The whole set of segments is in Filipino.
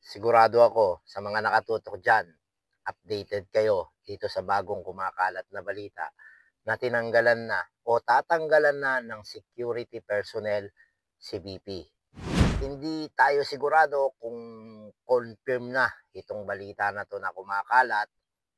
Sigurado ako sa mga nakatutok dyan, updated kayo dito sa bagong kumakalat na balita na tinanggalan na o tatanggalan na ng security personnel si BP. Hindi tayo sigurado kung confirm na itong balita na to na kumakalat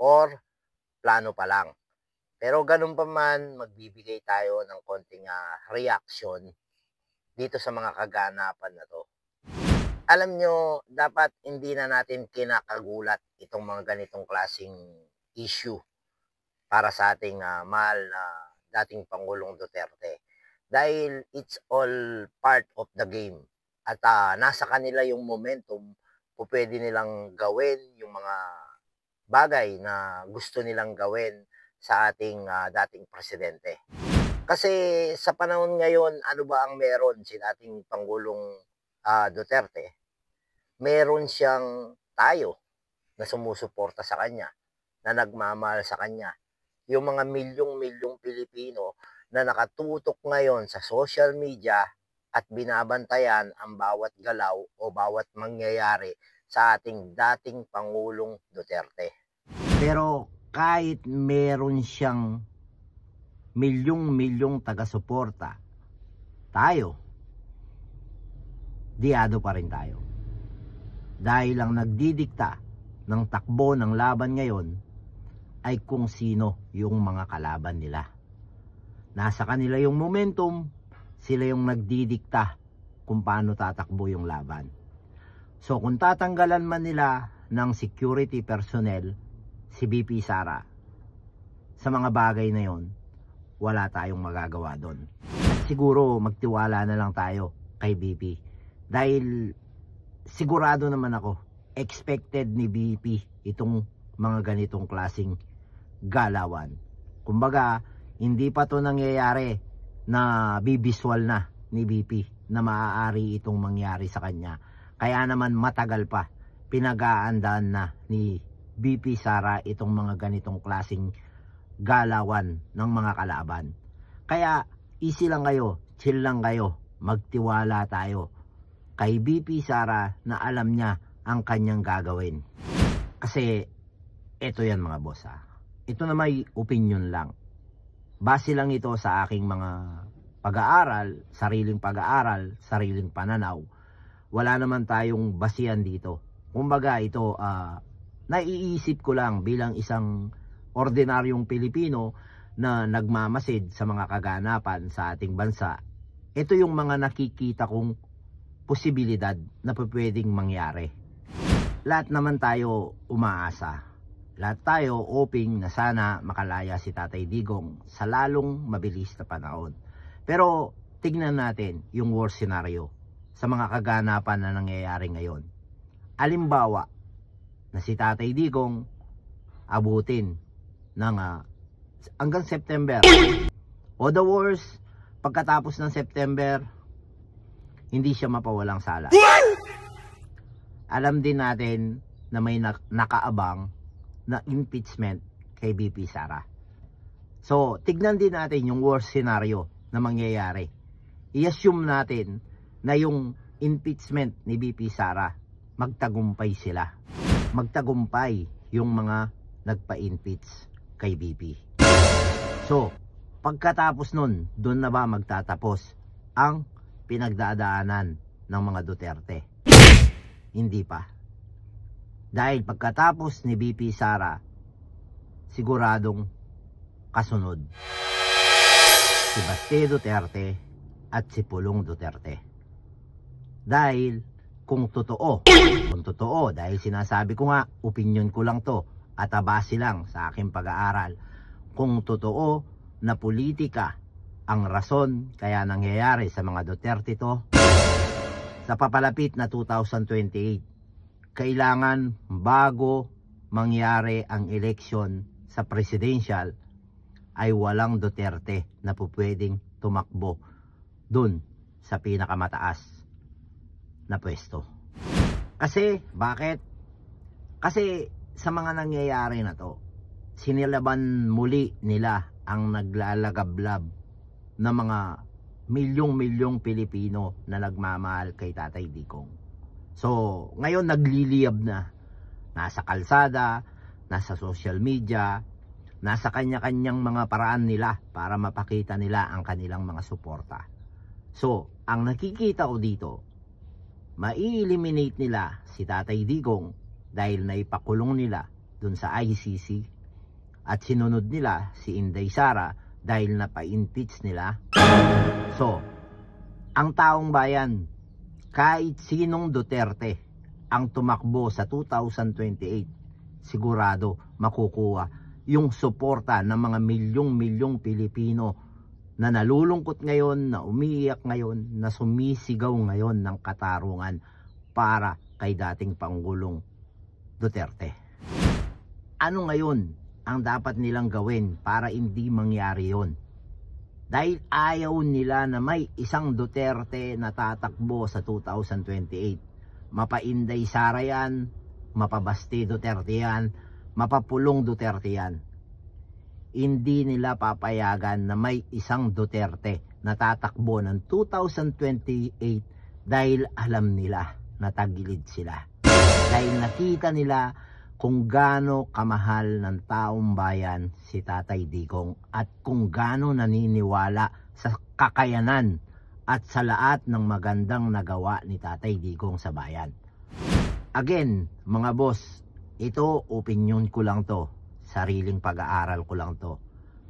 or plano pa lang. Pero ganun pa man, magbibigay tayo ng konting reaction dito sa mga kaganapan na to. Alam nyo, dapat hindi na natin kinakagulat itong mga ganitong klasing issue para sa ating mahal na dating Pangulong Duterte. Dahil it's all part of the game. At nasa kanila yung momentum, pwede nilang gawin yung mga bagay na gusto nilang gawin sa ating dating presidente. Kasi sa panahon ngayon, ano ba ang meron si dating Pangulong Duterte? Meron siyang tayo na sumusuporta sa kanya, na nagmamahal sa kanya. Yung mga milyong-milyong Pilipino na nakatutok ngayon sa social media at binabantayan ang bawat galaw o bawat mangyayari sa ating dating Pangulong Duterte. Pero kahit meron siyang milyong-milyong taga-suporta, tayo, diado pa rin tayo. Dahil ang nagdidikta ng takbo ng laban ngayon ay kung sino yung mga kalaban nila. Nasa kanila yung momentum, sila yung nagdidikta kung paano tatakbo yung laban. So kung tatanggalan man nila ng security personnel si BP Sara, sa mga bagay na yon, wala tayong magagawa doon. Siguro magtiwala na lang tayo kay BP. Dahil sigurado naman ako, expected ni BP itong mga ganitong klasing galawan. Kumbaga, hindi pa to nangyayari na bibiswal na ni BP na maaari itong mangyari sa kanya. Kaya naman matagal pa, pinag-aandaan na ni BP Sara itong mga ganitong klasing galawan ng mga kalaban. Kaya easy lang kayo, chill lang kayo, magtiwala tayo kay BP Sara na alam niya ang kanyang gagawin. Kasi ito yan mga boss Ito na may opinion lang. Base lang ito sa aking mga pag-aaral, sariling pananaw. Wala naman tayong basihan dito. Kumbaga ito, naiisip ko lang bilang isang ordinaryong Pilipino na nagmamasid sa mga kaganapan sa ating bansa. Ito yung mga nakikita kong posibilidad na pwedeng mangyari. Lahat naman tayo umaasa. Lahat tayo hoping na sana makalaya si Tatay Digong sa lalong mabilis na panahon. Pero tignan natin yung worst scenario sa mga kaganapan na nangyayari ngayon. Halimbawa na si Tatay Digong abutin ng hanggang September. O the worst, pagkatapos ng September, hindi siya mapawalang sala. Alam din natin na may nakaabang na impeachment kay BP Sara. So, tignan din natin yung worst scenario na mangyayari. I-assume natin na yung impeachment ni BP Sara, magtagumpay sila. Magtagumpay yung mga nagpa-impeach kay BP. So, pagkatapos nun, doon na ba magtatapos ang pinagdadaanan ng mga Duterte? Hindi pa. Dahil pagkatapos ni BP Sara, siguradong kasunod si Baste Duterte at si Pulong Duterte. Dahil kung totoo, dahil sinasabi ko nga, opinion ko lang to at base lang sa aking pag-aaral, kung totoo na politika ang rason kaya nangyayari sa mga Duterte to, sa papalapit na 2028, kailangan bago mangyari ang eleksyon sa presidential ay walang Duterte na pwedeng tumakbo dun sa pinakamataas na pwesto. Kasi, bakit? Kasi sa mga nangyayari na to, sinilaban muli nila ang naglalagablab na mga milyong-milyong Pilipino na nagmamahal kay Tatay Digong. So, ngayon nagliliyab na. Nasa kalsada, nasa social media, nasa kanya-kanyang mga paraan nila para mapakita nila ang kanilang mga suporta. So, ang nakikita ko dito, mai-eliminate nila si Tatay Digong dahil naipakulong nila dun sa ICC at sinunod nila si Inday Sara dahil napa-impeach nila. So, ang taong bayan, kahit sinong Duterte ang tumakbo sa 2028, sigurado makukuha yung suporta ng mga milyong-milyong Pilipino na nalulungkot ngayon, na umiiyak ngayon, na sumisigaw ngayon ng katarungan para kay dating Pangulong Duterte. Ano ngayon ang dapat nilang gawin para hindi mangyari yon? Dahil ayaw nila na may isang Duterte na tatakbo sa 2028. Mapa-Inday Sara yan, mapa-Baste Duterte yan, mapapulong Duterte yan. Hindi nila papayagan na may isang Duterte na tatakbo ng 2028 dahil alam nila na tagilid sila. Dahil nakita nila kung gaano kamahal ng taong bayan si Tatay Digong at kung gaano naniniwala sa kakayanan at sa lahat ng magandang nagawa ni Tatay Digong sa bayan. Again, mga boss, ito opinion ko lang to, sariling pag-aaral ko lang to,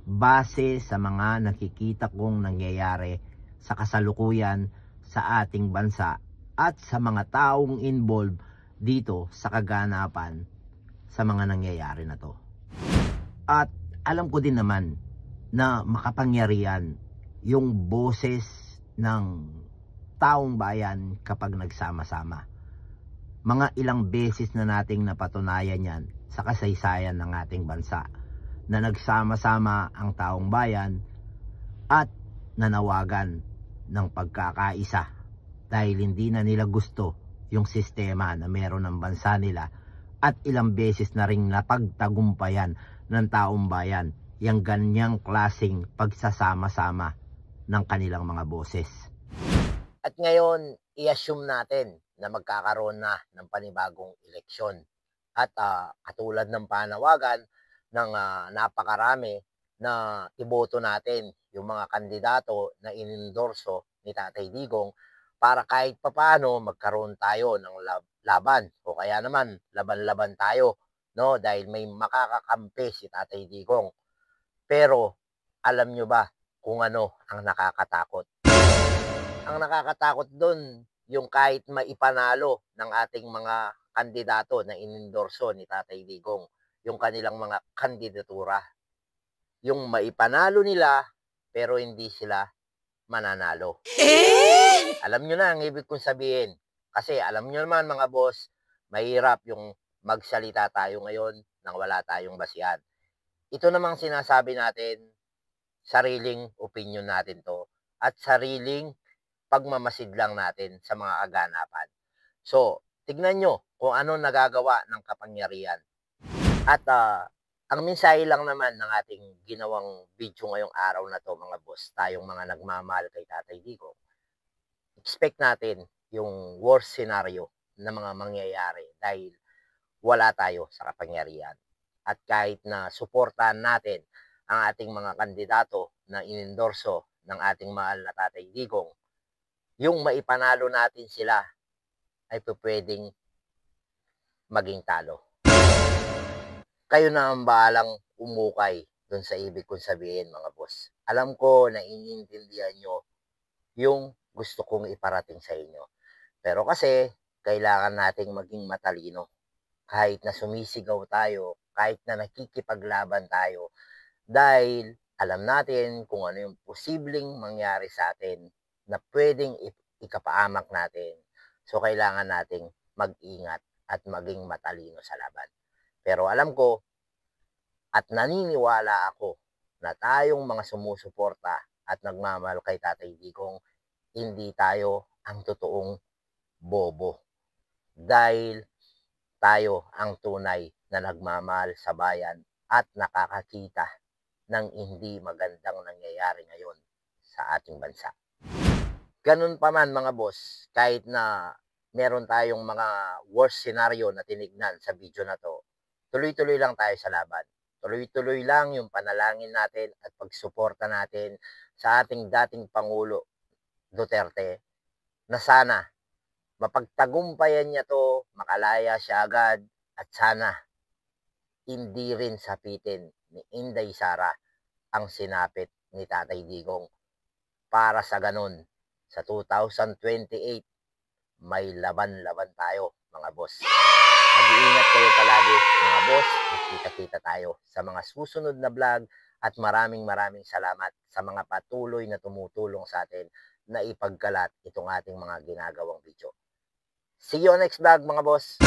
base sa mga nakikita kong nangyayari sa kasalukuyan sa ating bansa at sa mga taong involved dito sa kaganapan sa mga nangyayari na to. At alam ko din naman na makapangyarihan yung boses ng taong bayan kapag nagsama-sama. Mga ilang beses na nating napatunayan yan sa kasaysayan ng ating bansa na nagsama-sama ang taong bayan at nanawagan ng pagkakaisa dahil hindi na nila gusto yung sistema na meron ng bansa nila. At ilang beses na rin napagtagumpayan ng taong bayan yung ganyang klaseng pagsasama-sama ng kanilang mga boses. At ngayon, i-assume natin na magkakaroon na ng panibagong eleksyon. At katulad ng panawagan ng napakarami na iboto natin yung mga kandidato na inendorso ni Tatay Digong para kahit papaano magkaroon tayo ng laban o kaya naman laban-laban tayo, no, dahil may makakakampi si Tatay Digong. Pero alam nyo ba kung ano ang nakakatakot? Ang nakakatakot doon yung kahit maipanalo ng ating mga kandidato na inendorso ni Tatay Digong, yung kanilang mga kandidatura. Yung maipanalo nila pero hindi sila mananalo. Alam nyo na ang ibig kong sabihin. Kasi alam nyo naman mga boss, mahirap yung magsalita tayo ngayon nang wala tayong basihan. Ito namang sinasabi natin, sariling opinion natin to at sariling pagmamasid lang natin sa mga kaganapan. So, tignan nyo kung ano nagagawa ng kapangyarihan. At ang mensahe lang naman ng ating ginawang video ngayong araw na to mga boss, tayong mga nagmamahal kay Tatay Digong, expect natin yung worst scenario na mga mangyayari dahil wala tayo sa kapangyarihan. At kahit na suportahan natin ang ating mga kandidato na inendorso ng ating mahal na Tatay Digong, yung maipanalo natin sila ay pwedeng maging talo. Kayo na ang bahalang umukay dun sa ibig kong sabihin mga boss. Alam ko na iniintindihan nyo yung gusto kong iparating sa inyo. Pero kasi, kailangan nating maging matalino. Kahit na sumisigaw tayo, kahit na nakikipaglaban tayo, dahil alam natin kung ano yung posibleng mangyari sa atin na pwedeng ikapaamak natin. So, kailangan nating mag-ingat at maging matalino sa laban. Pero alam ko at naniniwala ako na tayong mga sumusuporta at nagmamahal kay Tatay Digong, hindi tayo ang totoong bobo. Dahil tayo ang tunay na nagmamahal sa bayan at nakakakita ng hindi magandang nangyayari ngayon sa ating bansa. Ganun pa man mga boss, kahit na meron tayong mga worst scenario na tinignan sa video na to, tuloy-tuloy lang tayo sa laban. Tuloy-tuloy lang yung panalangin natin at pagsuporta natin sa ating dating Pangulo Duterte na sana mapagtagumpayan niya to, makalaya siya agad at sana hindi rin sapitin ni Inday Sara ang sinapit ni Tatay Digong para sa ganun sa 2028 may laban-laban tayo mga boss. Mag-iingat kayo palagi mga boss. Magkita-kita tayo sa mga susunod na vlog at maraming salamat sa mga patuloy na tumutulong sa atin na ipagkalat itong ating mga ginagawang video. See you on next vlog mga boss.